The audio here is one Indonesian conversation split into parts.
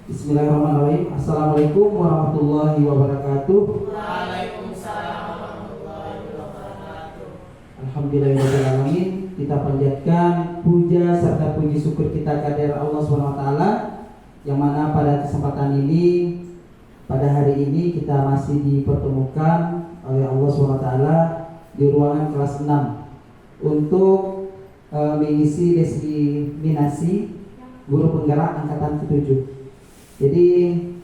Bismillahirrahmanirrahim. Assalamualaikum warahmatullahi wabarakatuh. Waalaikumsalam warahmatullahi wabarakatuh. Alhamdulillahirrahmanirrahim. Kita panjatkan puja serta puji syukur kita kepada Allah SWT, yang mana pada kesempatan ini, pada hari ini kita masih dipertemukan oleh Allah SWT di ruangan kelas 6 untuk mengisi desiminasi guru penggerak angkatan ke-7. Jadi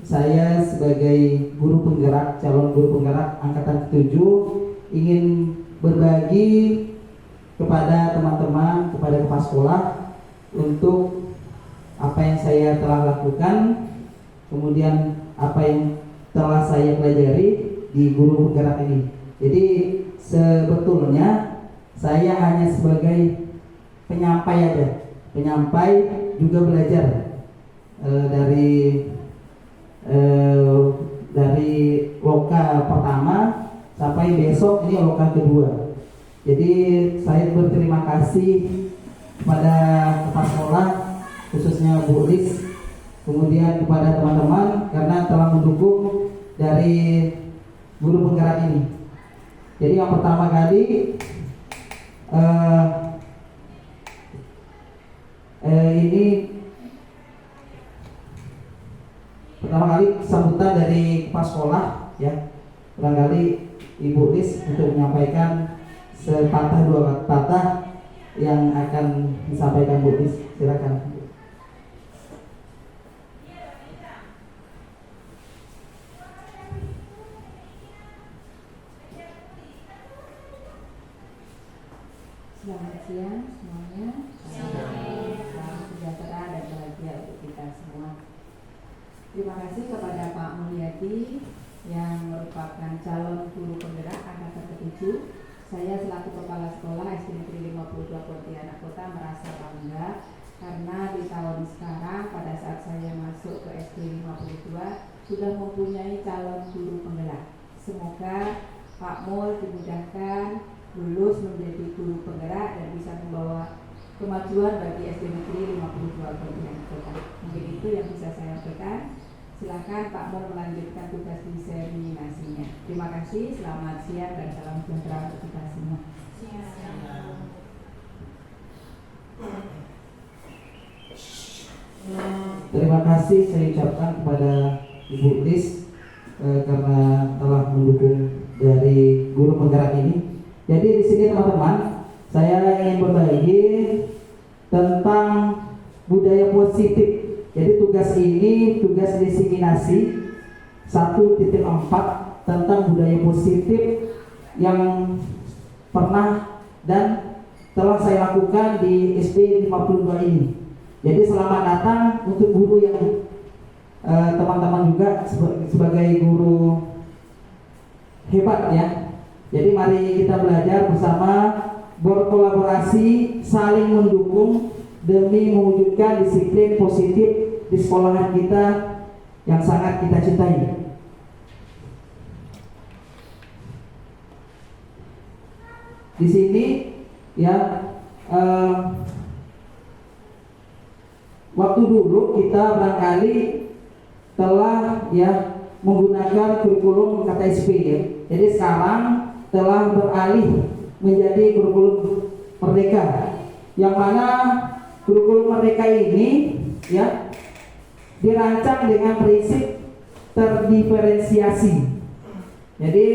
saya sebagai guru penggerak, calon guru penggerak angkatan ke-7 ingin berbagi kepada teman-teman, kepada kepala sekolah untuk apa yang saya telah lakukan, kemudian apa yang telah saya pelajari di guru penggerak ini. Jadi sebetulnya saya hanya sebagai penyampai aja, penyampai juga belajar dari loka pertama sampai besok ini loka kedua. Jadi saya berterima kasih kepada kepala sekolah, khususnya Bu Lis, kemudian kepada teman-teman karena telah mendukung dari guru penggerak ini. Jadi yang pertama kali ini pertama kali sambutan dari kepala sekolah, ya, barangkali Ibu Lis untuk menyampaikan sepatah dua patah yang akan disampaikan Bu Lis. Silakan. Selamat siang semuanya. Salam sejahtera dan bahagia untuk kita semua. Terima kasih kepada Pak Mulyadi yang merupakan calon guru penggerak angkatan ke-7. Saya selaku kepala sekolah SD Negeri 52 Pontianak Kota merasa bangga karena di tahun sekarang pada saat saya masuk ke SD 52 sudah mempunyai calon guru penggerak. Semoga Pak Mul dimudahkan lulus menjadi guru penggerak dan bisa membawa kemajuan bagi SD Negeri 52 Pontianak Kota. Mungkin itu yang bisa saya sampaikan. Silakan Pak Mul melanjutkan tugas diseminasinya. Terima kasih, selamat siang dan salam sejahtera untuk kita semua. Terima kasih saya ucapkan kepada Ibu Lis karena telah mendukung dari guru penggerak ini. Jadi di sini teman-teman, saya ingin berbagi tentang budaya positif. Jadi tugas ini tugas diseminasi 1.4 tentang budaya positif yang pernah dan telah saya lakukan di SD 52 ini. Jadi selamat datang untuk guru yang teman-teman juga sebagai guru hebat, ya. Jadi mari kita belajar bersama, berkolaborasi, saling mendukung demi mewujudkan disiplin positif di sekolahan kita yang sangat kita cintai. Di sini, ya, waktu dulu kita barangkali telah, ya, menggunakan kurikulum KTSP, ya. Jadi sekarang telah beralih menjadi kurikulum Merdeka, yang mana kurikulum Merdeka ini, ya, dirancang dengan prinsip terdiferensiasi. Jadi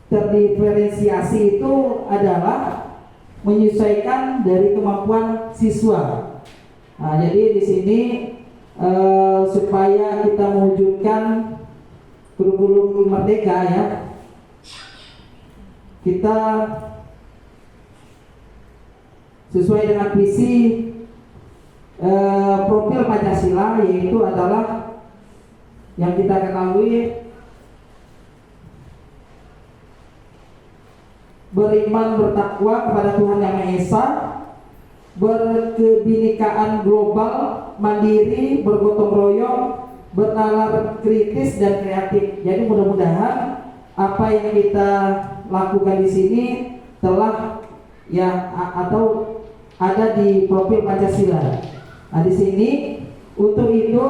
terdiferensiasi itu adalah menyesuaikan dari kemampuan siswa. Nah, jadi di sini supaya kita mewujudkan kurikulum Merdeka, ya, kita sesuai dengan visi profil Pancasila, yaitu adalah yang kita ketahui beriman bertakwa kepada Tuhan Yang Maha Esa, berkebinekaan global, mandiri, bergotong royong, bernalar kritis dan kreatif. Jadi mudah-mudahan apa yang kita lakukan di sini telah, ya, atau ada di profil Pancasila. Nah, di sini untuk itu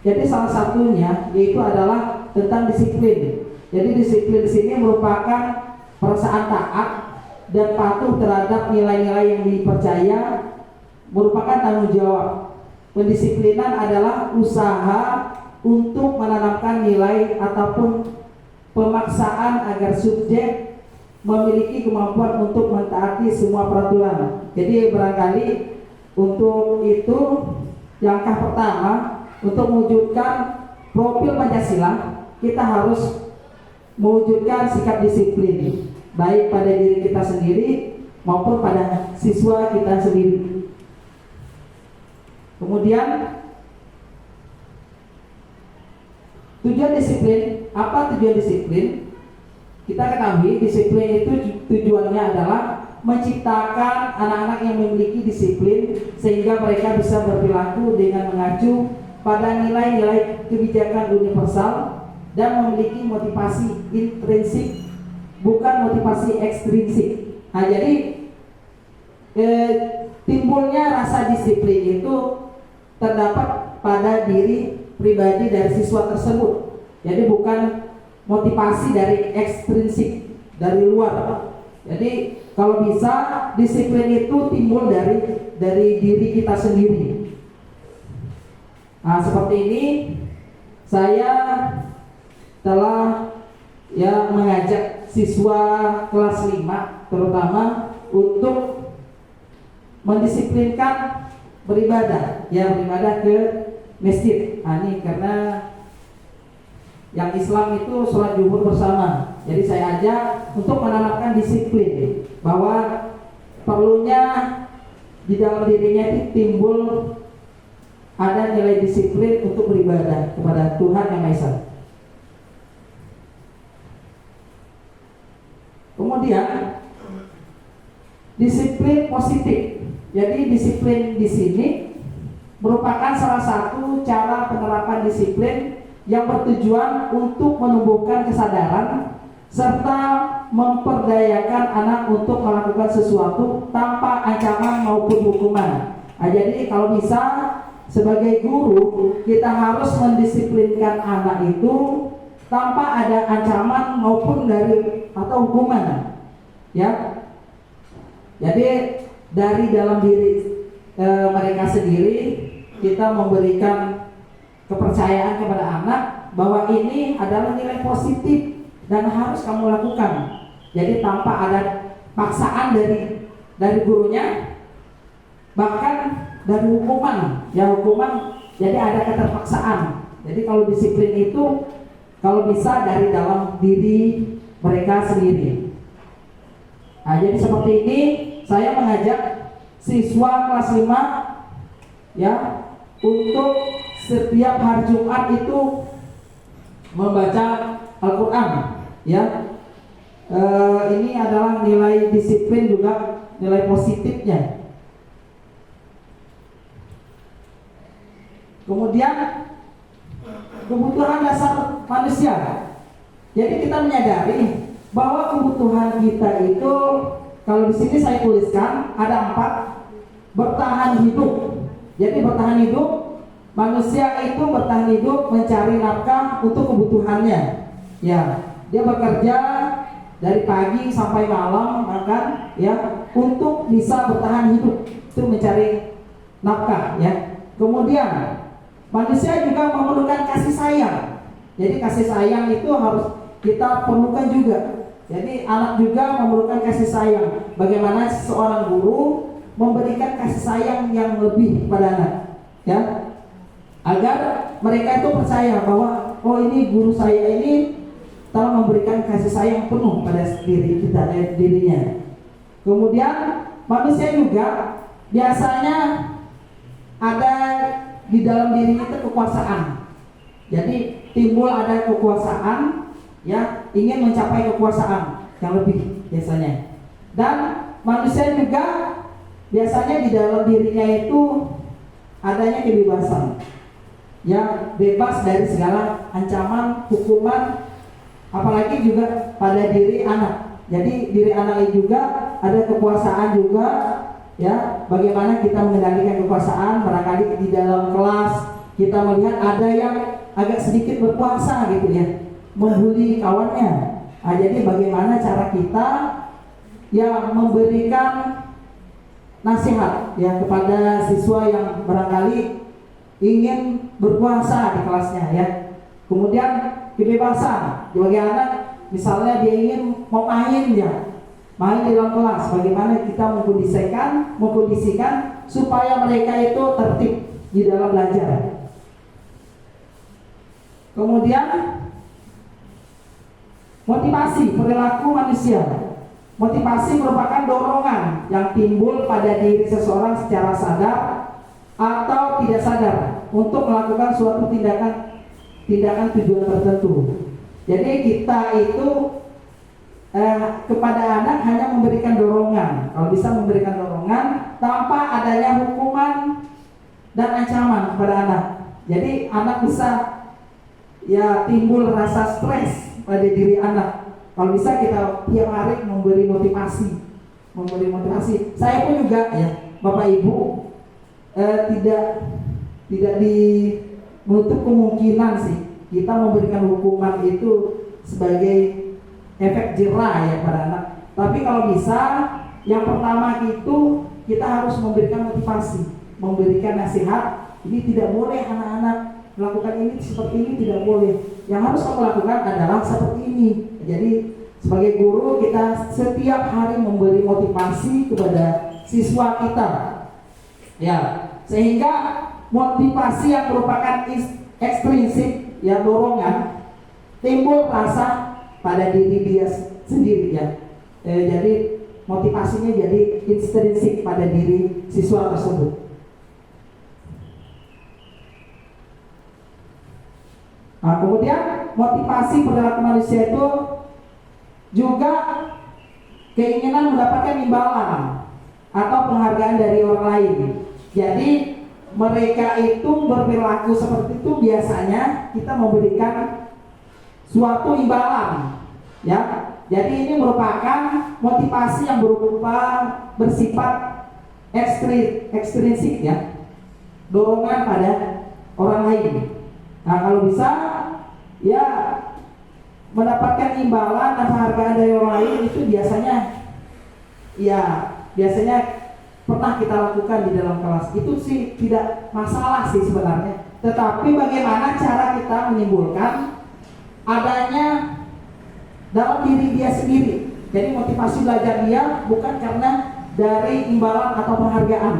Jadi salah satunya yaitu adalah tentang disiplin. Jadi disiplin di sini merupakan perasaan taat dan patuh terhadap nilai-nilai yang dipercaya, merupakan tanggung jawab. Pendisiplinan adalah usaha untuk menanamkan nilai ataupun pemaksaan agar subjek memiliki kemampuan untuk mentaati semua peraturan. Jadi barangkali untuk itu langkah pertama untuk mewujudkan profil Pancasila, kita harus mewujudkan sikap disiplin baik pada diri kita sendiri maupun pada siswa kita sendiri. Kemudian tujuan disiplin, apa tujuan disiplin? Kita ketahui disiplin itu tujuannya adalah menciptakan anak-anak yang memiliki disiplin sehingga mereka bisa berperilaku dengan mengacu pada nilai-nilai kebijakan universal dan memiliki motivasi intrinsik bukan motivasi ekstrinsik. Nah, jadi timbulnya rasa disiplin itu terdapat pada diri pribadi dari siswa tersebut. Jadi bukan motivasi dari ekstrinsik dari luar. Jadi kalau bisa disiplin itu timbul dari diri kita sendiri. Nah, seperti ini saya telah mengajak siswa kelas 5 terutama untuk mendisiplinkan beribadah ke masjid. Nah, ini karena yang Islam itu sholat zuhur bersama. Jadi saya ajak untuk menanamkan disiplin bahwa perlunya di dalam dirinya itu timbul ada nilai disiplin untuk beribadah kepada Tuhan Yang Maha Esa. Kemudian disiplin positif. Jadi disiplin di sini merupakan salah satu cara penerapan disiplin yang bertujuan untuk menumbuhkan kesadaran serta memperdayakan anak untuk melakukan sesuatu tanpa ancaman maupun hukuman. Nah, jadi kalau bisa sebagai guru kita harus mendisiplinkan anak itu tanpa ada ancaman maupun atau hukuman. Ya. Jadi dari dalam diri mereka sendiri kita memberikan kepercayaan kepada anak bahwa ini adalah nilai positif dan harus kamu lakukan. Jadi tanpa ada paksaan dari gurunya, bahkan dari hukuman. Jadi ada keterpaksaan. Jadi kalau disiplin itu kalau bisa dari dalam diri mereka sendiri. Nah, jadi seperti ini saya mengajak siswa kelas 5 untuk setiap hari Jumat itu membaca Al-Quran. Ini adalah nilai disiplin juga nilai positifnya. Kemudian kebutuhan dasar manusia. Jadi kita menyadari bahwa kebutuhan kita itu kalau di sini saya tuliskan ada 4. Bertahan hidup. Jadi bertahan hidup, manusia itu bertahan hidup mencari nafkah untuk kebutuhannya. Dia bekerja dari pagi sampai malam makan untuk bisa bertahan hidup, itu mencari nafkah Kemudian manusia juga memerlukan kasih sayang. Jadi kasih sayang itu harus kita perlukan juga. Jadi anak juga memerlukan kasih sayang. Bagaimana seorang guru memberikan kasih sayang yang lebih pada anak, agar mereka itu percaya bahwa ini guru saya ini telah memberikan kasih sayang penuh pada dirinya. Kemudian manusia juga biasanya ada di dalam diri itu kekuasaan. Jadi timbul ada kekuasaan, ingin mencapai kekuasaan yang lebih biasanya. Dan manusia juga biasanya di dalam dirinya itu adanya kebebasan, bebas dari segala ancaman, hukuman, apalagi juga pada diri anak. Jadi diri anak itu juga ada kekuasaan juga, bagaimana kita mengendalikan kekuasaan. Barangkali di dalam kelas kita melihat ada yang agak sedikit berkuasa gitu ya, membuli kawannya. Jadi bagaimana cara kita yang memberikan nasihat ya kepada siswa yang barangkali ingin berkuasa di kelasnya ya. Kemudian kebebasan bagi anak, misalnya dia ingin mau main ya, main di dalam kelas, bagaimana kita mengkondisikan supaya mereka itu tertib di dalam belajar. Kemudian motivasi perilaku manusia. Motivasi merupakan dorongan yang timbul pada diri seseorang secara sadar atau tidak sadar untuk melakukan suatu tindakan tujuan tertentu. Jadi kita itu kepada anak hanya memberikan dorongan, kalau bisa memberikan dorongan tanpa adanya hukuman dan ancaman kepada anak. Jadi anak bisa ya timbul rasa stres pada diri anak. Kalau bisa kita tiap hari memberi motivasi. Saya pun juga ya, Bapak Ibu, tidak menutup kemungkinan sih kita memberikan hukuman itu sebagai efek jerah ya pada anak. Tapi kalau bisa, yang pertama itu kita harus memberikan motivasi, memberikan nasihat. Ini tidak boleh anak-anak melakukan ini, seperti ini tidak boleh. Yang harus kamu lakukan adalah seperti ini. Jadi sebagai guru kita setiap hari memberi motivasi kepada siswa kita. Ya, sehingga motivasi yang merupakan ekstrinsik ya, dorongan, timbul rasa pada diri dia sendiri ya. Jadi motivasinya jadi intrinsik pada diri siswa tersebut. Nah, kemudian motivasi perilaku manusia itu juga keinginan mendapatkan imbalan atau penghargaan dari orang lain. Jadi mereka itu berperilaku seperti itu biasanya kita memberikan suatu imbalan, ya. Jadi ini merupakan motivasi yang bersifat ekstrinsik ya, dorongan pada orang lain. Nah, kalau bisa ya mendapatkan imbalan dan penghargaan dari orang lain itu biasanya pernah kita lakukan di dalam kelas. Itu sih tidak masalah sih sebenarnya. Tetapi bagaimana cara kita menimbulkan adanya dalam diri dia sendiri. Jadi motivasi belajar dia bukan karena dari imbalan atau penghargaan,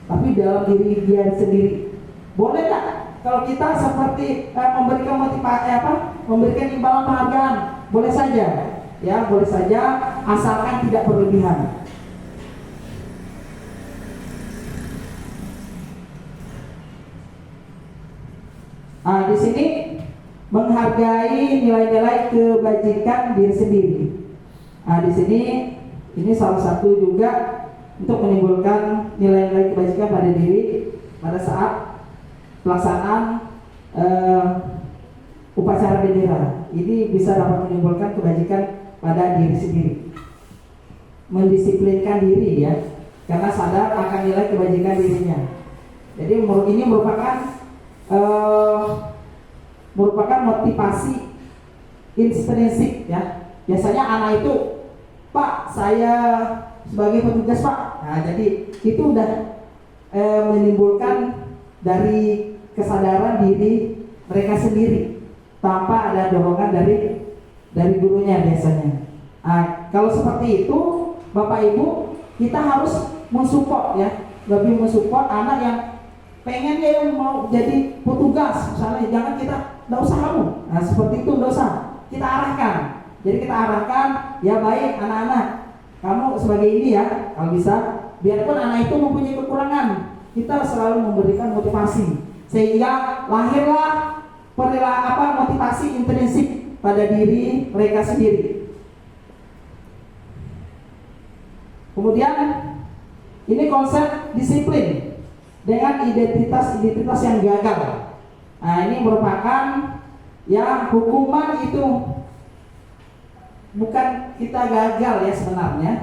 tapi dalam diri dia sendiri. Boleh nggak kalau kita seperti memberikan memberikan imbalan penghargaan? Boleh saja, ya boleh saja, asalkan tidak berlebihan. Nah, di sini menghargai nilai-nilai kebajikan diri sendiri. Nah, di sini ini salah satu juga untuk menimbulkan nilai-nilai kebajikan pada diri pada saat pelaksanaan upacara bendera. Ini bisa dapat menimbulkan kebajikan pada diri sendiri, mendisiplinkan diri ya, karena sadar akan nilai kebajikan dirinya. Jadi ini merupakan motivasi intrinsik ya. Biasanya anak itu, Pak, saya sebagai petugas Pak. Nah, jadi itu udah menimbulkan dari kesadaran diri mereka sendiri tanpa ada dorongan dari gurunya biasanya. Nah, kalau seperti itu, Bapak Ibu, kita harus mensupport ya, lebih mensupport anak yang pengen dia yang mau jadi petugas misalnya. Jangan kita nggak usah kamu, nah seperti itu nggak usah, kita arahkan. Jadi kita arahkan, ya baik anak-anak, kamu sebagai ini ya, kalau bisa, biarpun anak itu mempunyai kekurangan, kita selalu memberikan motivasi sehingga lahirlah motivasi intrinsik pada diri mereka sendiri. Kemudian ini konsep disiplin dengan identitas yang gagal. Nah, ini merupakan ya, hukuman itu bukan kita gagal ya sebenarnya,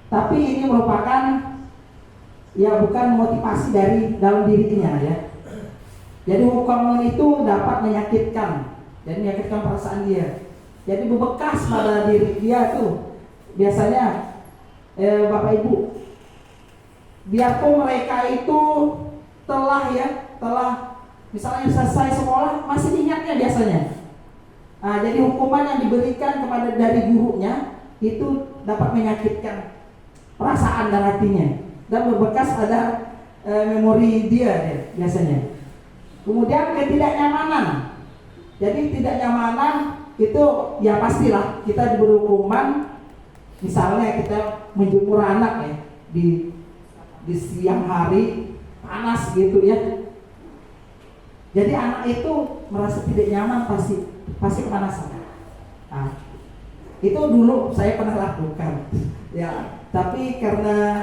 tapi ini merupakan ya bukan motivasi dari dalam dirinya ya. Jadi hukuman itu dapat menyakitkan dan menyakitkan perasaan dia. Jadi bebekas pada diri dia tuh. Biasanya Bapak Ibu, biarpun mereka itu telah misalnya selesai sekolah, masih diingatnya biasanya. Nah, jadi hukuman yang diberikan kepada dari gurunya itu dapat menyakitkan perasaan dan hatinya dan berbekas pada memori dia biasanya. Kemudian ketidaknyamanan. Jadi tidak nyamanan itu ya pastilah kita diberi hukuman. Misalnya kita menjemur anak ya di siang hari panas gitu ya. Jadi anak itu merasa tidak nyaman, pasti kepanasan. Nah, itu dulu saya pernah lakukan. Ya, tapi karena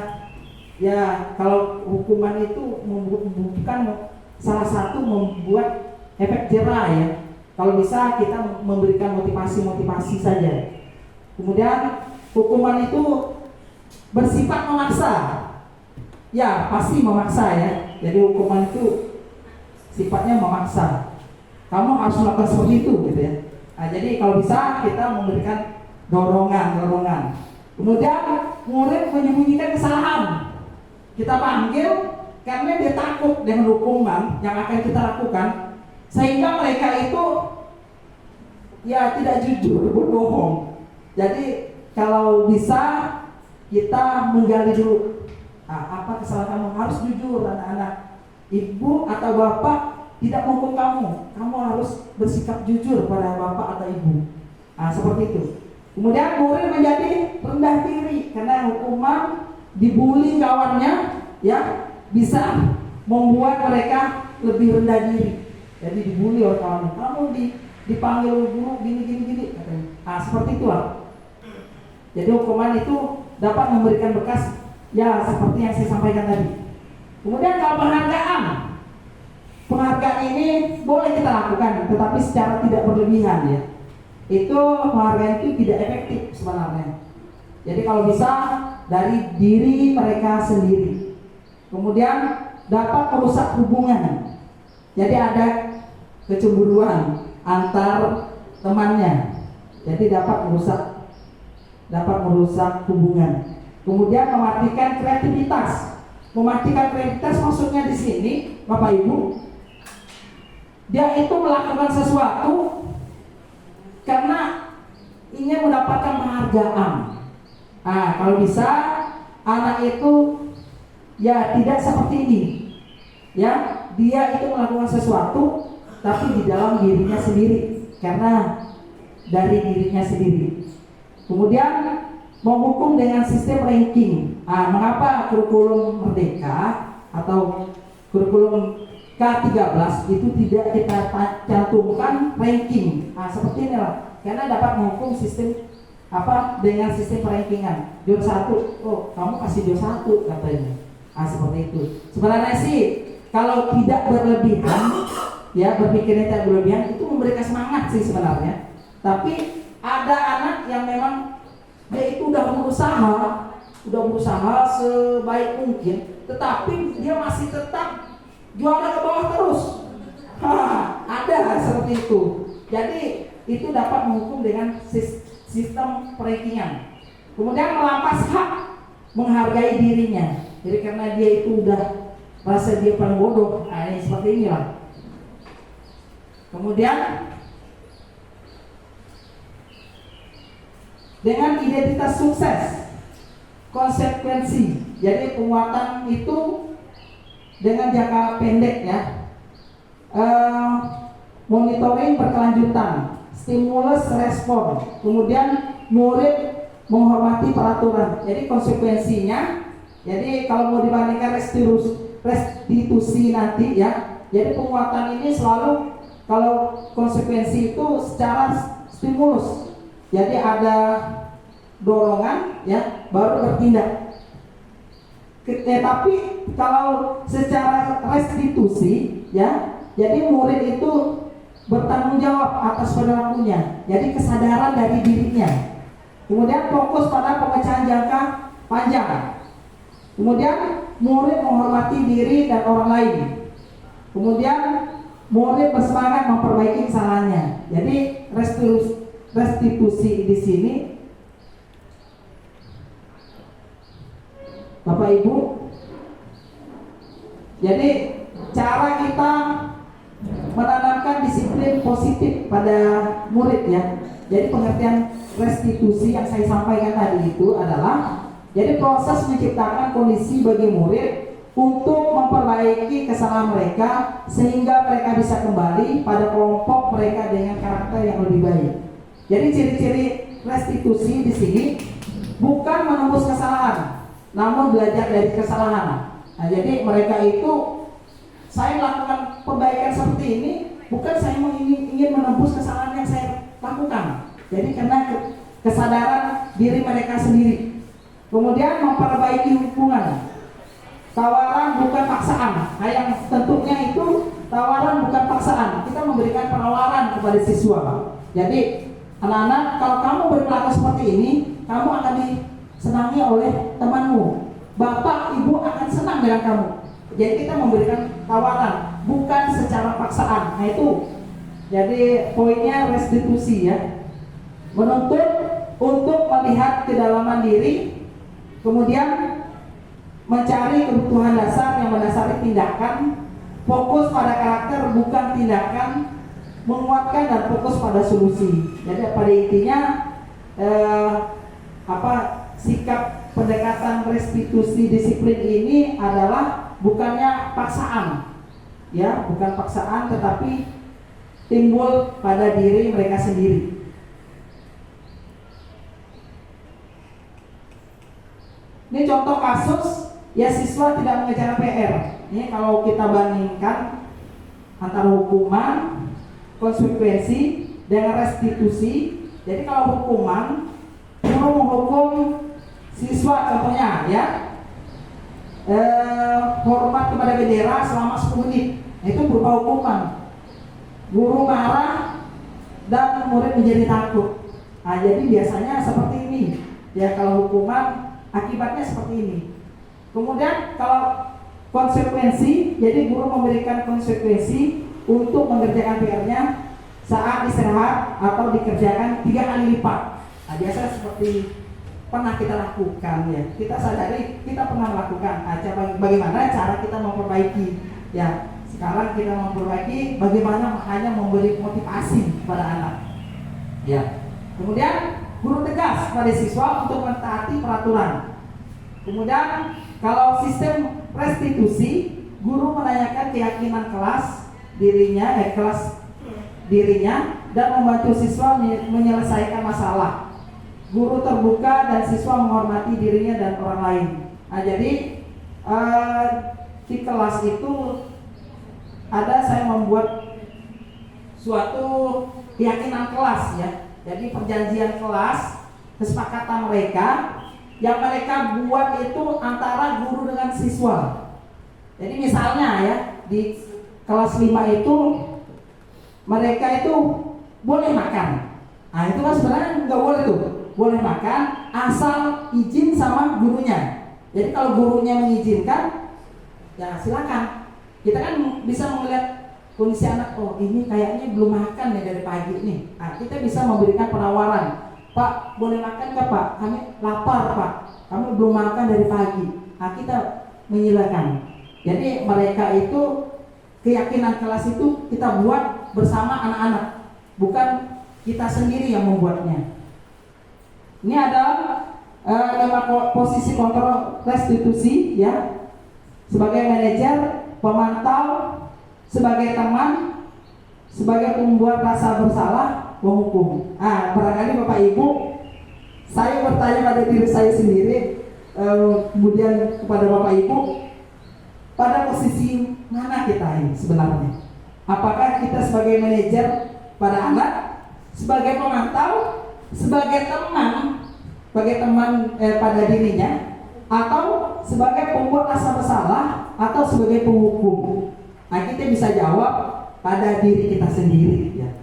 ya kalau hukuman itu bukan salah satu membuat efek jerah ya. Kalau bisa kita memberikan motivasi saja. Kemudian hukuman itu bersifat memaksa. Ya, pasti memaksa ya. Jadi hukuman itu sifatnya memaksa. Kamu harus melakukan seperti itu gitu ya. Nah, jadi kalau bisa kita memberikan dorongan. Kemudian murid menyembunyikan kesalahan. Kita panggil karena dia takut dengan hukuman yang akan kita lakukan, sehingga mereka itu ya tidak jujur, berbohong. Jadi kalau bisa kita menggali dulu, apa kesalahan kamu, harus jujur anak-anak. Ibu atau bapak tidak menghukum kamu harus bersikap jujur pada bapak atau ibu. Seperti itu. Kemudian murid menjadi rendah diri karena hukuman, dibully kawannya, ya bisa membuat mereka lebih rendah diri. Jadi dibully oleh kawannya, kamu dipanggil guru gini katanya. Seperti itulah. Jadi hukuman itu dapat memberikan bekas, ya seperti yang saya sampaikan tadi. Kemudian kalau penghargaan ini boleh kita lakukan, tetapi secara tidak berlebihan ya. Itu penghargaan itu tidak efektif sebenarnya. Jadi kalau bisa dari diri mereka sendiri. Kemudian dapat merusak hubungan. Jadi ada kecemburuan antar temannya. Jadi dapat merusak hubungan. Kemudian mematikan kreativitas. Mematikan kreativitas maksudnya di sini, Bapak Ibu, dia itu melakukan sesuatu karena ingin mendapatkan penghargaan. Kalau bisa anak itu ya tidak seperti ini. Ya, dia itu melakukan sesuatu tapi di dalam dirinya sendiri, karena dari dirinya sendiri. Kemudian menghukum dengan sistem ranking. Mengapa kurikulum Merdeka atau kurikulum K13 itu tidak kita cantumkan ranking? Seperti ini lah. Karena dapat menghukum sistem dengan sistem rankingan. Jur 1, kamu kasih jur 1 katanya. Seperti itu. Sebenarnya sih kalau tidak berlebihan, ya berpikirnya tidak berlebihan, itu memberikan semangat sih sebenarnya. Tapi ada anak yang memang dia itu udah berusaha sebaik mungkin, tetapi dia masih tetap juara ke bawah terus. Ada seperti itu. Jadi itu dapat menghukum dengan sistem rankingan. Kemudian melampas hak menghargai dirinya. Jadi karena dia itu udah merasa dia paling bodoh, ini seperti inilah. Kemudian dengan identitas sukses, konsekuensi. Jadi penguatan itu dengan jangka pendek ya. Monitoring berkelanjutan, stimulus respon, kemudian murid menghormati peraturan. Jadi konsekuensinya, jadi kalau mau dibandingkan restitusi nanti ya, jadi penguatan ini selalu kalau konsekuensi itu secara stimulus. Jadi ada dorongan ya baru bertindak. Tapi kalau secara restitusi ya, jadi murid itu bertanggung jawab atas perilakunya. Jadi kesadaran dari dirinya. Kemudian fokus pada pemecahan jangka panjang. Kemudian murid menghormati diri dan orang lain. Kemudian murid bersemangat memperbaiki kesalahannya. Jadi restitusi di sini, Bapak Ibu, jadi cara kita menanamkan disiplin positif pada murid ya. Jadi pengertian restitusi yang saya sampaikan tadi itu adalah jadi proses menciptakan kondisi bagi murid untuk memperbaiki kesalahan mereka sehingga mereka bisa kembali pada kelompok mereka dengan karakter yang lebih baik. Jadi ciri-ciri restitusi di sini bukan menembus kesalahan, namun belajar dari kesalahan. Nah, jadi mereka itu, saya melakukan perbaikan seperti ini bukan saya ingin menembus kesalahan yang saya lakukan. Jadi karena kesadaran diri mereka sendiri. Kemudian memperbaiki hubungan. Tawaran bukan paksaan. Nah, yang tentunya itu tawaran bukan paksaan. Kita memberikan penawaran kepada siswa. Jadi anak-anak, kalau kamu berperilaku seperti ini, kamu akan disenangi oleh temanmu. Bapak, ibu akan senang dengan kamu. Jadi kita memberikan tawaran, bukan secara paksaan. Nah itu. Jadi poinnya restitusi ya. Menuntut untuk melihat kedalaman diri, kemudian mencari kebutuhan dasar yang mendasari tindakan, fokus pada karakter bukan tindakan, menguatkan dan fokus pada solusi. Jadi pada intinya sikap pendekatan restitusi disiplin ini adalah bukannya paksaan, ya, bukan paksaan, tetapi timbul pada diri mereka sendiri. Ini contoh kasus, ya, siswa tidak mengerjakan PR. Ini kalau kita bandingkan antara hukuman, konsekuensi dengan restitusi. Jadi kalau hukuman, guru menghukum siswa contohnya, ya, hormat kepada bendera selama 10 menit. Itu berupa hukuman. Guru marah dan murid menjadi takut. Nah, jadi biasanya seperti ini. Ya, kalau hukuman akibatnya seperti ini. Kemudian kalau konsekuensi, jadi guru memberikan konsekuensi untuk mengerjakan PR-nya saat istirahat atau dikerjakan 3 kali lipat. Nah, biasa seperti pernah kita lakukan ya. Kita sadari kita pernah melakukan. Bagaimana cara kita memperbaiki? Ya, sekarang kita memperbaiki bagaimana hanya memberi motivasi kepada anak. Ya. Kemudian guru tegas pada siswa untuk mentaati peraturan. Kemudian kalau sistem restitusi, guru menanyakan keyakinan kelas dirinya dan membantu siswa menyelesaikan masalah. Guru terbuka dan siswa menghormati dirinya dan orang lain. Nah, jadi di kelas itu saya membuat suatu keyakinan kelas ya. Jadi perjanjian kelas, kesepakatan mereka yang mereka buat itu antara guru dengan siswa. Jadi misalnya ya, di kelas 5 itu mereka itu boleh makan. Nah, itu kan sebenarnya nggak boleh tuh. Boleh makan asal izin sama gurunya. Jadi kalau gurunya mengizinkan, ya silakan. Kita kan bisa melihat kondisi anak, oh ini kayaknya belum makan nih dari pagi nih. Nah, kita bisa memberikan penawaran, Pak boleh makan nggak Pak? Kami lapar Pak, kami belum makan dari pagi. Nah, kita menyilakan. Jadi mereka itu keyakinan kelas itu kita buat bersama anak-anak, bukan kita sendiri yang membuatnya. Ini ada posisi kontrol restitusi ya, sebagai manajer, pemantau, sebagai teman, sebagai pembuat rasa bersalah, menghukum. Barangkali Bapak Ibu, saya bertanya pada diri saya sendiri, kemudian kepada Bapak Ibu, pada posisi mana kita ini sebenarnya? Apakah kita sebagai manajer pada anak, sebagai pemantau, sebagai teman pada dirinya, atau sebagai pembuat rasa bersalah, atau sebagai penghukum? Nah, kita bisa jawab pada diri kita sendiri ya.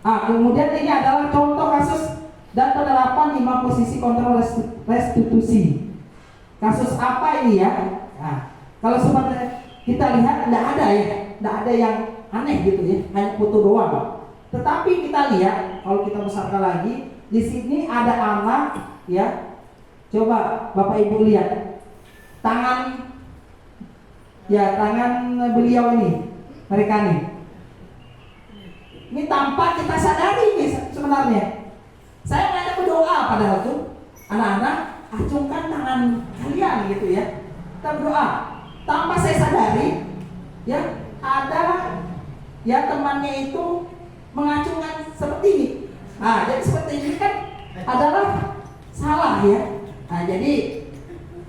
Kemudian ini adalah contoh kasus dan penerapan 5 posisi kontrol restitusi. kasus apa ini ya? Nah, kalau sebenarnya kita lihat tidak ada ya, tidak ada yang aneh gitu ya, hanya foto doang. Tetapi kita lihat kalau kita besarkan lagi, di sini ada anak ya. Coba Bapak Ibu lihat tangan beliau ini, mereka nih. Ini tanpa kita sadari nih sebenarnya. Saya ngajak berdoa padahal tuh anak-anak, acungkan tangan kalian gitu ya. Kita berdoa. Tanpa saya sadari, ya ada ya temannya itu mengacungkan seperti ini. Nah, jadi seperti ini kan adalah salah ya. Nah, jadi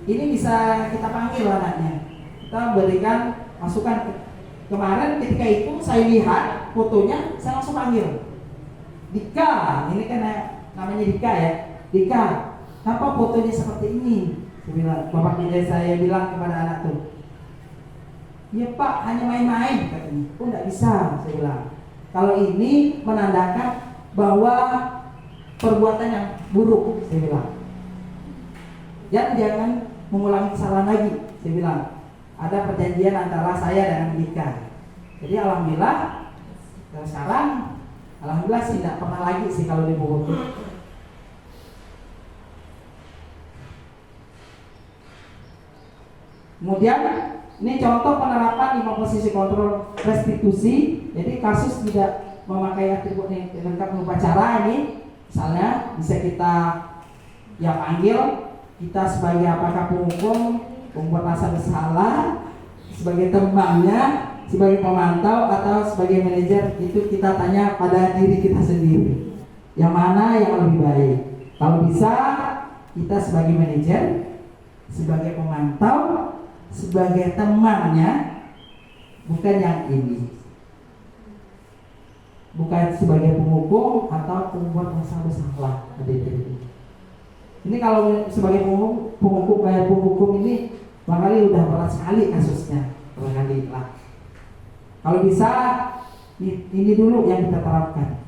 ini bisa kita panggil anaknya. Kita berikan masukan. Kemarin ketika itu saya lihat fotonya, saya langsung panggil. Dika, ini kan namanya Dika ya. Dika, kenapa fotonya seperti ini? Saya bilang, bapak saya bilang kepada anak tuh, iya Pak, hanya main-main katanya. Oh nggak bisa, saya bilang. Kalau ini menandakan bahwa perbuatan yang buruk, saya bilang. Dan jangan mengulangi kesalahan lagi, saya bilang. Ada perjanjian antara saya dengan Dika. Jadi alhamdulillah sekarang alhamdulillah sih tidak pernah lagi sih kalau diburu. Kemudian ini contoh penerapan 5 posisi kontrol restitusi. Jadi kasus tidak memakai atribut yang lengkap upacara ini, misalnya bisa kita ya panggil kita sebagai apakah penghukum, pembuat rasa bersalah, sebagai temannya, sebagai pemantau atau sebagai manajer. Itu kita tanya pada diri kita sendiri, yang mana yang lebih baik. Kalau bisa kita sebagai manajer, sebagai pemantau, sebagai temannya, bukan yang ini, bukan sebagai penghukum atau pembuat rasa bersalah. Ini kalau sebagai penghukum ini barangkali udah berat sekali kasusnya, barangkali lah. Kalau bisa ini dulu yang kita terapkan.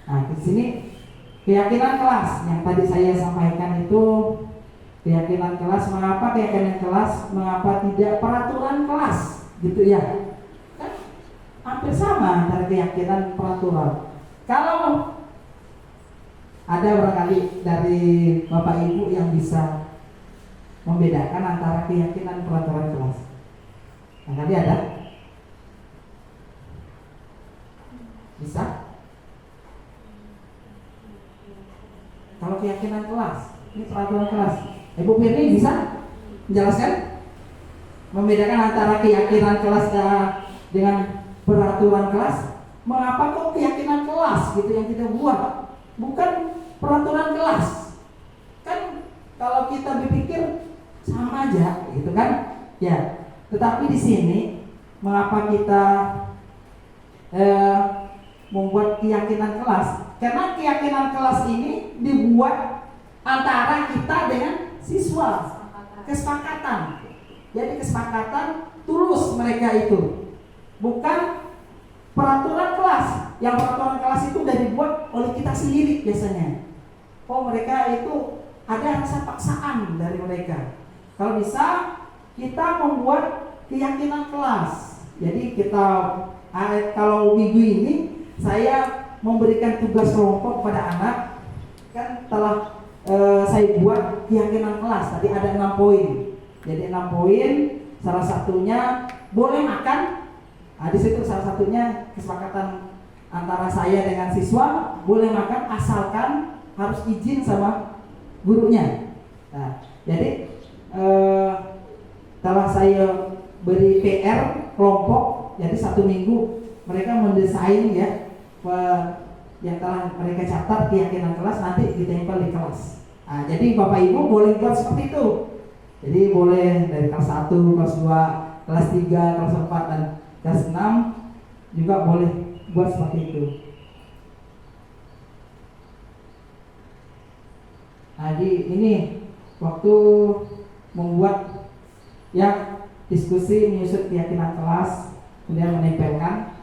Nah, di sini keyakinan kelas yang tadi saya sampaikan itu keyakinan kelas. Mengapa keyakinan kelas? Mengapa tidak peraturan kelas? Gitu ya. Kan hampir sama antara keyakinan peraturan. Kalau ada barangkali dari Bapak Ibu yang bisa membedakan antara keyakinan peraturan kelas. Barangkali ada? Bisa? Kalau keyakinan kelas, ini peraturan kelas. Ibu Firly bisa menjelaskan? Membedakan antara keyakinan kelas dengan peraturan kelas. Mengapa kok keyakinan kelas gitu yang kita buat, bukan peraturan kelas? Kan kalau kita berpikir sama aja gitu kan? Ya. Tetapi di sini mengapa kita membuat keyakinan kelas? Karena keyakinan kelas ini dibuat antara kita dengan siswa, kesepakatan. Jadi kesepakatan tulus mereka itu, bukan peraturan kelas. Yang peraturan kelas itu udah dibuat oleh kita sendiri biasanya. Oh mereka itu ada rasa paksaan dari mereka. Kalau bisa kita membuat keyakinan kelas. Jadi kita kalau minggu ini saya memberikan tugas kelompok pada anak, kan telah saya buat keyakinan kelas. Tadi ada 6 poin. Jadi 6 poin. Salah satunya boleh makan. Nah, di situ salah satunya kesepakatan antara saya dengan siswa, boleh makan asalkan harus izin sama gurunya. Nah, jadi setelah saya beri PR kelompok, jadi 1 minggu mereka mendesain ya yang telah mereka catat keyakinan kelas, nanti ditempel di kelas. Nah, jadi Bapak Ibu boleh buat seperti itu. Jadi boleh dari kelas 1, kelas 2, kelas 3, kelas 4 dan kelas 6 juga boleh buat seperti itu. Nah, ini waktu membuat ya diskusi menyusun keyakinan kelas, kemudian menempelkan.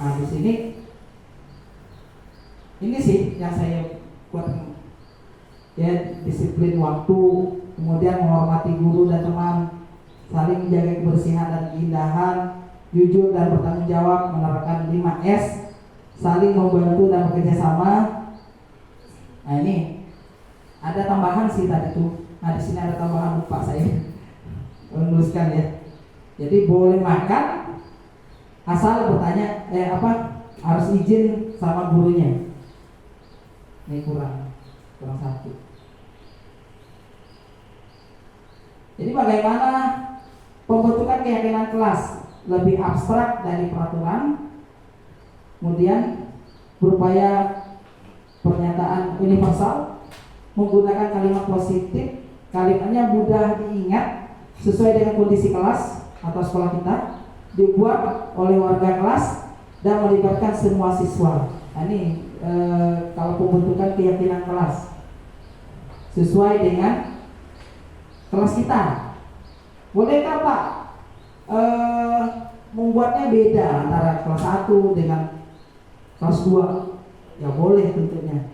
Nah di sini ini sih yang saya buat ya, disiplin waktu, kemudian menghormati guru dan teman, saling menjaga kebersihan dan keindahan, jujur dan bertanggung jawab, menerapkan 5S, saling membantu dan bekerja sama. Nah ini ada tambahan sih tadi tuh. Nah di sini ada tambahan, lupa saya menuliskan ya. Jadi boleh makan asal bertanya harus izin sama gurunya. Ini kurang satu. Jadi bagaimana pembentukan keyakinan kelas lebih abstrak dari peraturan, kemudian berupaya pernyataan universal, menggunakan kalimat positif, kalimatnya mudah diingat, sesuai dengan kondisi kelas atau sekolah kita, dibuat oleh warga kelas dan melibatkan semua siswa. Nah, ini kalau pembentukan keyakinan kelas sesuai dengan kelas kita. Bolehkah Pak membuatnya beda antara kelas 1 dengan kelas 2? Ya boleh tentunya.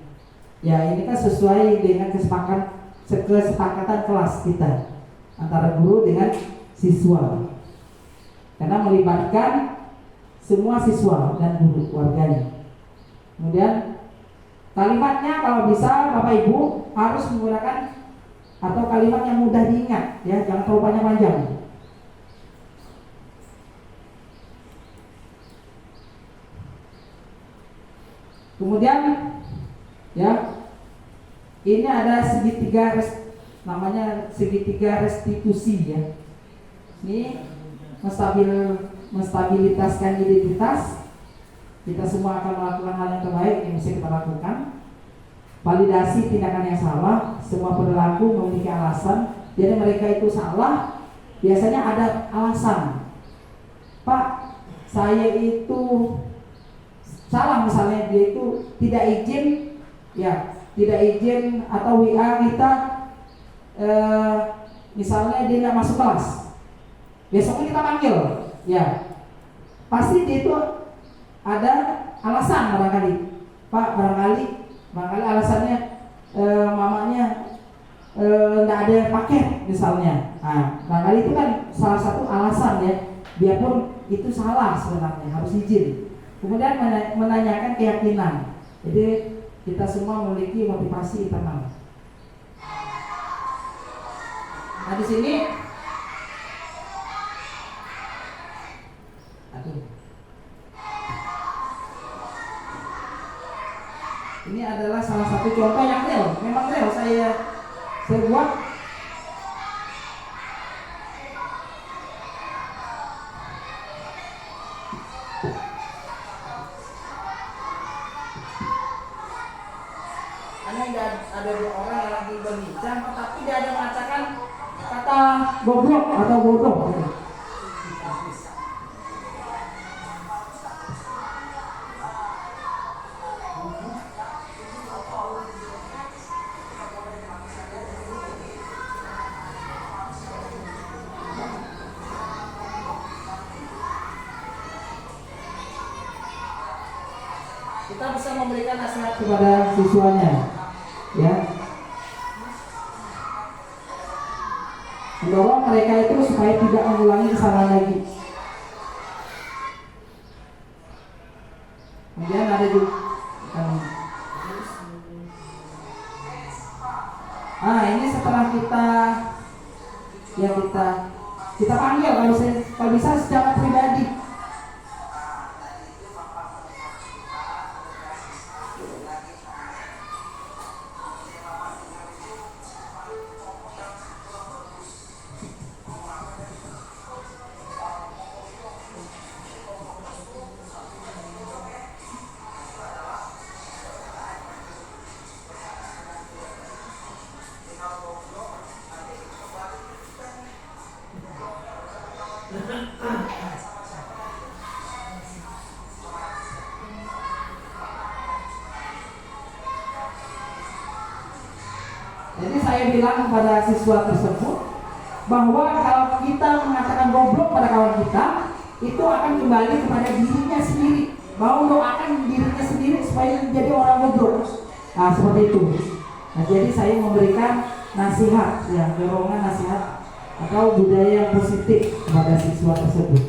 Ya ini kan sesuai dengan kesepakatan kelas kita antara guru dengan siswa. Karena melibatkan semua siswa dan guru warganya. Kemudian kalimatnya kalau bisa Bapak Ibu harus menggunakan atau kalimat yang mudah diingat ya, jangan terlalu panjang-panjang. Kemudian ya, ini ada segitiga namanya segitiga restitusi ya. Ini menstabilitaskan identitas. Kita semua akan melakukan hal yang terbaik yang bisa kita lakukan. Validasi tindakan yang salah. Semua perilaku memiliki alasan. Jadi mereka itu salah, biasanya ada alasan. Pak, saya itu salah, misalnya dia itu tidak izin, ya tidak izin atau WA kita, misalnya dia tidak masuk kelas. Besoknya kita panggil, ya pasti dia itu ada alasan barangkali. Pak, barangkali alasannya mamanya tidak ada paket misalnya. Nah, barangkali itu kan salah satu alasan ya. Biarpun itu salah sebenarnya, harus izin. Kemudian menanyakan keyakinan. Jadi kita semua memiliki motivasi internal. Nah di sini, ini adalah salah satu contoh yang real. Memang real saya buat. Ada dua orang yang lagi berbincang, tapi dia ada mengatakan kata goblok atau bodoh gitu. Kita bisa memberikan nasihat kepada siswanya, ya, mendorong mereka itu supaya tidak mengulangi kesalahan lagi. Kemudian ada juga ini setelah kita panggil, kalau bisa secara pribadi. Jadi saya bilang kepada siswa tersebut bahwa kalau kita mengatakan goblok pada kawan kita, itu akan kembali kepada dirinya sendiri. mau doakan dirinya sendiri supaya jadi orang bodoh. Nah, seperti itu. Nah, jadi saya memberikan nasihat, ya, dorongan nasihat atau budaya yang positif kepada siswa tersebut.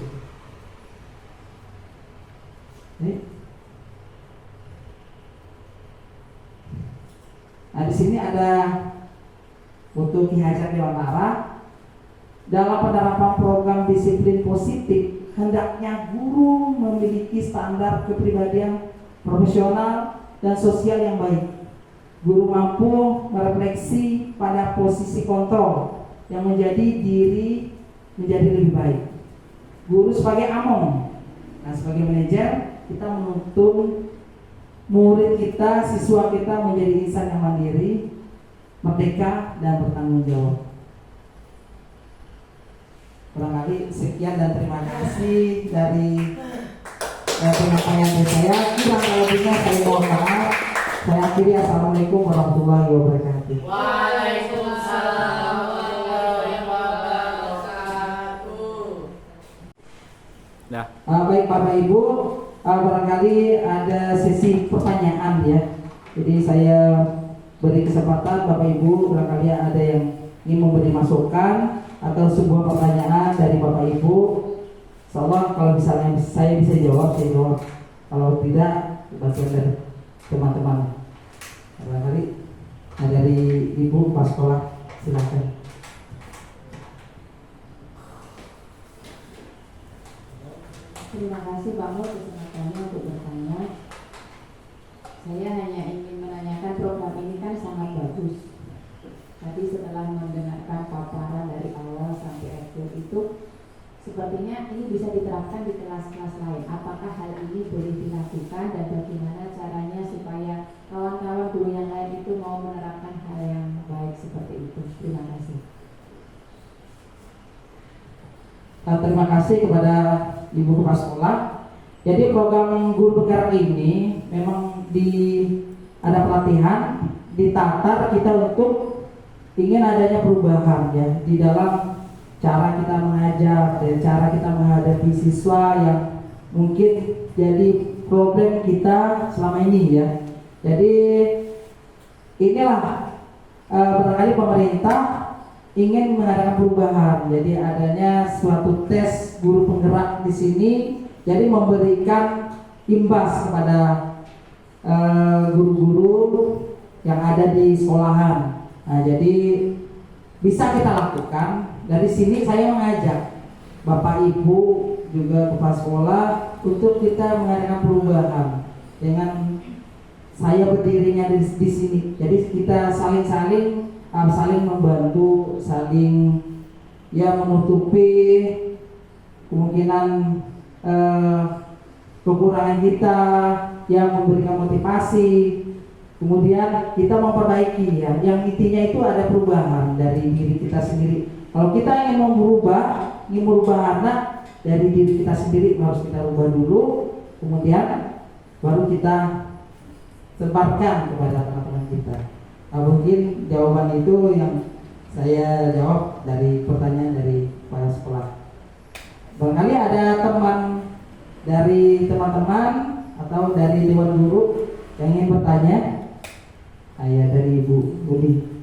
Nah, di sini ada untuk Ki Hajar Dewantara. Dalam penerapan program disiplin positif, hendaknya guru memiliki standar kepribadian profesional dan sosial yang baik. Guru mampu merefleksi pada posisi kontrol yang menjadi diri menjadi lebih baik. Guru sebagai among, nah sebagai manajer kita menuntun murid kita, siswa kita menjadi insan yang mandiri, merdeka dan bertanggung jawab. Barangkali sekian dan terima kasih dari penyampaian dari saya. Kurang lebihnya saya mohon maaf. Saya akhiri. Assalamualaikum warahmatullahi wabarakatuh. Waalaikumsalam warahmatullahi wabarakatuh. Baik Bapak Ibu, barangkali ada sesi pertanyaan ya. Jadi saya beri kesempatan Bapak Ibu, barangkali ada yang ingin memberi masukan atau sebuah pertanyaan dari Bapak Ibu. Insyaallah kalau misalnya saya bisa jawab, saya jawab. Kalau tidak, bagian dari teman-teman. Barangkali dari Ibu pas sekolah, silakan. Terima kasih Pak Mul kesempatannya untuk bertanya. Saya hanya ingin menanyakan, program ini kan sangat bagus. Tadi setelah mendengarkan paparan dari awal sampai akhir itu, sepertinya ini bisa diterapkan di kelas-kelas lain. Apakah hal ini boleh dilakukan dan bagaimana caranya supaya kawan-kawan guru yang lain itu mau menerapkan hal yang baik seperti itu? Terima kasih. Terima kasih kepada Ibu Kepala Sekolah. Jadi program guru bergerak ini memang ada pelatihan, ditatar kita untuk ingin adanya perubahan ya di dalam cara kita mengajar, dan cara kita menghadapi siswa yang mungkin jadi problem kita selama ini ya. Jadi inilah barangkali pemerintah ingin mengadakan perubahan. Jadi adanya suatu tes guru penggerak di sini, jadi memberikan imbas kepada guru-guru yang ada di sekolahan. Nah, jadi bisa kita lakukan. Dari sini saya mengajak Bapak Ibu juga kepala sekolah untuk kita mengadakan perubahan dengan saya berdirinya di sini. Jadi kita saling membantu, saling ya menutupi kemungkinan kekurangan kita, yang memberikan motivasi. Kemudian kita memperbaiki ya. Yang intinya itu ada perubahan dari diri kita sendiri. Kalau kita ingin merubah anak dari diri kita sendiri, harus kita rubah dulu, kemudian baru kita sebarkan kepada teman-teman kita. Nah, mungkin jawaban itu yang saya jawab dari pertanyaan dari para sekolah. Barangkali ada teman dari teman-teman atau dari dewan guru yang ingin bertanya. Ayah dari Ibu Budi.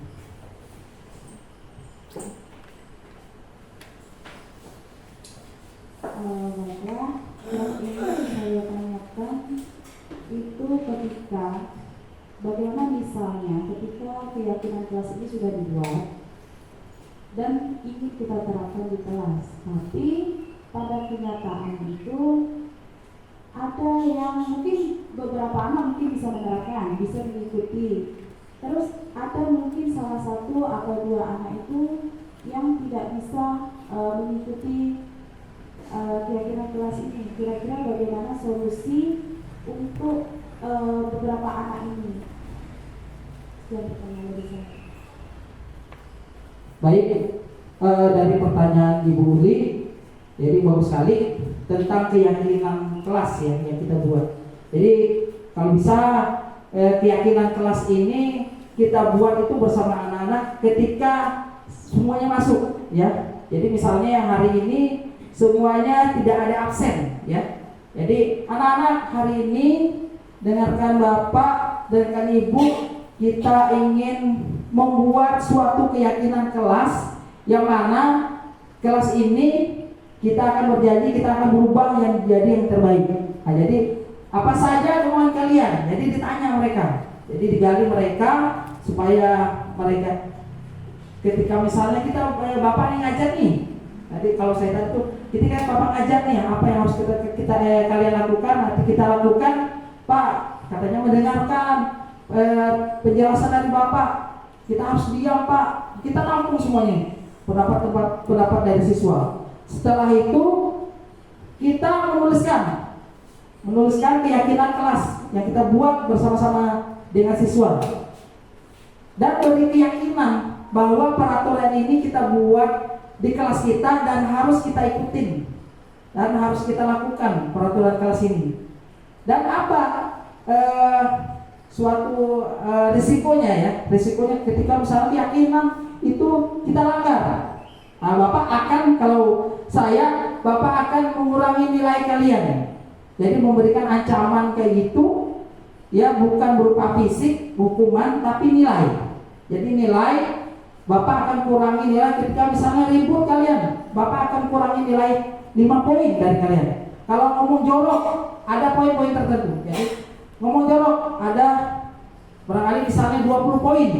Baiklah, yang ingin saya tanyakan itu ketika bagaimana misalnya ketika keyakinan kelas ini sudah dibuat dan ingin kita terapkan di kelas, tapi pada kenyataan itu ada yang mungkin beberapa anak mungkin bisa menerapkan, bisa mengikuti. Terus ada mungkin salah satu atau dua anak itu yang tidak bisa mengikuti keyakinan kelas ini. Kira-kira bagaimana solusi untuk beberapa anak ini? Sekian pertanyaan dari saya. Baik, dari pertanyaan Ibu Uli, jadi bagus sekali tentang keyakinan kelas ya yang kita buat. Jadi kalau bisa keyakinan kelas ini kita buat itu bersama anak-anak ketika semuanya masuk ya. Jadi misalnya yang hari ini semuanya tidak ada absen ya. Jadi anak-anak hari ini dengarkan Bapak, dengarkan Ibu, kita ingin membuat suatu keyakinan kelas yang mana kelas ini kita akan berjanji kita akan berubah yang jadi yang terbaik. Nah, jadi apa saja kemauan kalian? Jadi ditanya mereka. Jadi digali mereka supaya mereka ketika misalnya kita Bapak nih ngajar nih. Jadi kalau saya tanya tuh, ketika Bapak ngajar nih apa yang harus kita kalian lakukan? Nanti kita lakukan, Pak, katanya mendengarkan penjelasan dari Bapak. Kita harus diam, Pak. Kita tampung semuanya. Pendapat dari siswa. Setelah itu kita menuliskan keyakinan kelas yang kita buat bersama-sama dengan siswa dan beri keyakinan bahwa peraturan ini kita buat di kelas kita dan harus kita ikutin dan harus kita lakukan peraturan kelas ini. Dan apa suatu risikonya ya? Risikonya ketika misalnya keyakinan itu kita langgar. Nah, Bapak akan Bapak akan mengurangi nilai kalian. Jadi memberikan ancaman kayak gitu, ya bukan berupa fisik, hukuman, tapi nilai. Jadi nilai, Bapak akan kurangi nilai ketika misalnya ribut kalian, Bapak akan kurangi nilai 5 poin dari kalian. Kalau ngomong jorok, ada poin-poin tertentu. Jadi ngomong jorok ada barangkali misalnya 20 poin.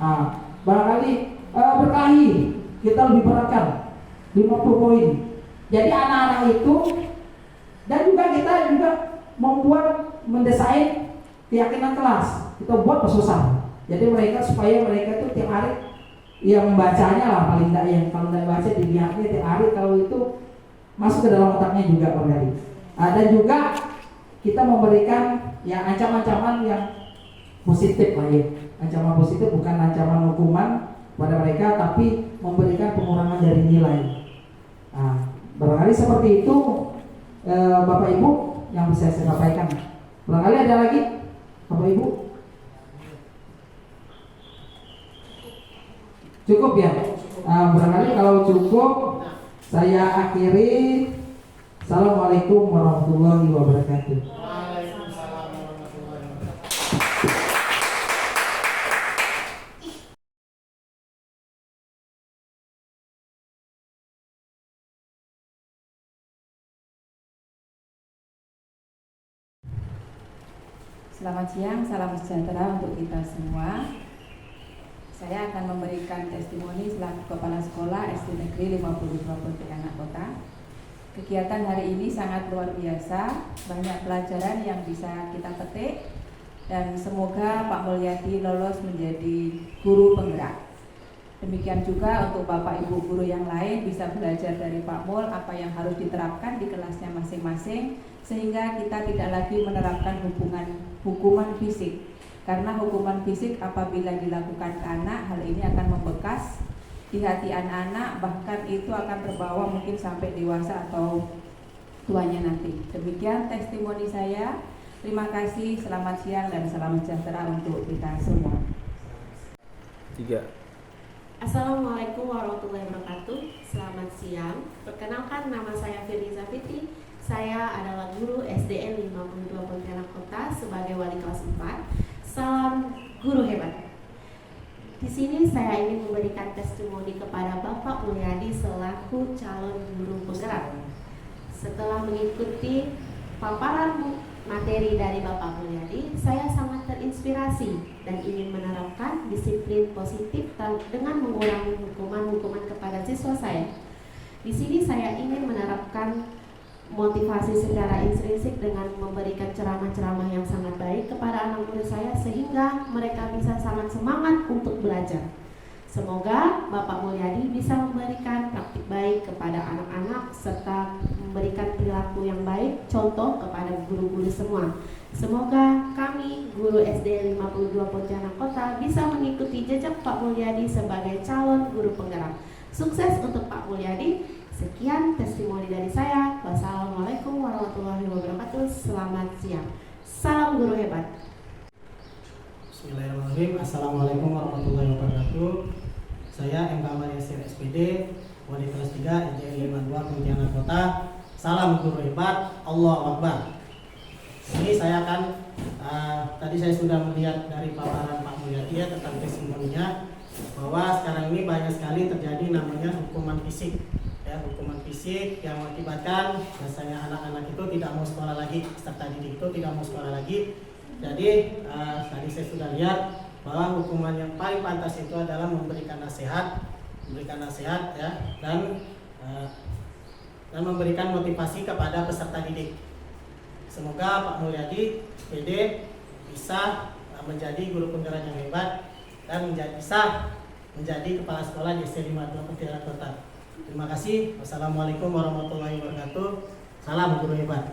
Nah, barangkali berkelahi kita lebih beratkan 50 poin. Jadi anak-anak itu dan juga kita mendesain keyakinan kelas. Kita buat pesusah. Jadi supaya mereka itu tiap hari yang membacanya lah paling tidak, yang kalau tidak baca dilihatnya tiap hari, kalau itu masuk ke dalam otaknya juga barangkali. Dan juga kita memberikan ya ancaman-ancaman yang positif lah ya. Ancaman positif bukan ancaman hukuman pada mereka, tapi memberikan pengurangan dari nilai. Nah, barangkali seperti itu Bapak Ibu yang bisa saya sampaikan. Barangkali ada lagi Bapak Ibu? Cukup ya? Barangkali kalau cukup saya akhiri. Assalamualaikum warahmatullahi wabarakatuh. Waalaikumsalam warahmatullahi wabarakatuh. Selamat siang, salam sejahtera untuk kita semua. Saya akan memberikan testimoni selaku Kepala Sekolah SD Negeri 52 Pontianak Kota. Kegiatan hari ini sangat luar biasa, banyak pelajaran yang bisa kita petik, dan semoga Pak Mulyadi lolos menjadi guru penggerak. Demikian juga untuk Bapak Ibu guru yang lain bisa belajar dari Pak Mul apa yang harus diterapkan di kelasnya masing-masing, sehingga kita tidak lagi menerapkan hukuman fisik. Karena hukuman fisik apabila dilakukan ke anak, hal ini akan membekas di hati anak-anak, bahkan itu akan terbawa mungkin sampai dewasa atau tuanya nanti. Demikian testimoni saya. Terima kasih, selamat siang dan salam sejahtera untuk kita semua. 3. Assalamualaikum warahmatullahi wabarakatuh. Selamat siang. Perkenalkan, nama saya Firliza Fitri. Saya adalah guru SDN 52 Pontianak Kota sebagai wali kelas 4. Salam guru hebat. Di sini saya ingin memberikan testimoni kepada Bapak Mulyadi selaku calon guru penggerak. Setelah mengikuti paparan materi dari Bapak Mulyadi, saya sangat terinspirasi dan ingin menerapkan disiplin positif dengan mengurangi hukuman-hukuman kepada siswa saya. Di sini saya ingin menerapkan motivasi secara intrinsik dengan memberikan ceramah-ceramah yang sangat baik kepada anak murid saya sehingga mereka bisa sangat semangat untuk belajar. Semoga Bapak Mulyadi bisa memberikan praktik baik kepada anak-anak serta memberikan perilaku yang baik contoh kepada guru-guru semua. Semoga kami guru SD 52 Pontianak Kota bisa mengikuti jejak Pak Mulyadi sebagai calon guru penggerak. Sukses untuk Pak Mulyadi. Sekian testimoni dari saya. Wassalamualaikum warahmatullahi wabarakatuh. Selamat siang. Salam guru hebat. Bismillahirrahmanirrahim. Assalamualaikum warahmatullahi wabarakatuh. Saya MK Maria Sir SPD, wali kelas 3 SDN 52 Pontianak Kota. Salam guru hebat, Allahu Akbar. Ini saya akan tadi saya sudah melihat dari paparan Pak Mulyadi ya tentang testimoninya bahwa sekarang ini banyak sekali terjadi namanya hukuman fisik ya, hukuman fisik yang mengakibatkan biasanya anak-anak itu tidak mau sekolah lagi, peserta didik itu tidak mau sekolah lagi. Jadi tadi saya sudah lihat bahwa hukuman yang paling pantas itu adalah memberikan nasihat ya, dan memberikan motivasi kepada peserta didik. Semoga Pak Mulyadi PD bisa menjadi guru penggerak yang hebat dan bisa menjadi kepala sekolah di SD 52 Pontianak Kota. Terima kasih. Wassalamualaikum warahmatullahi wabarakatuh. Salam guru hebat.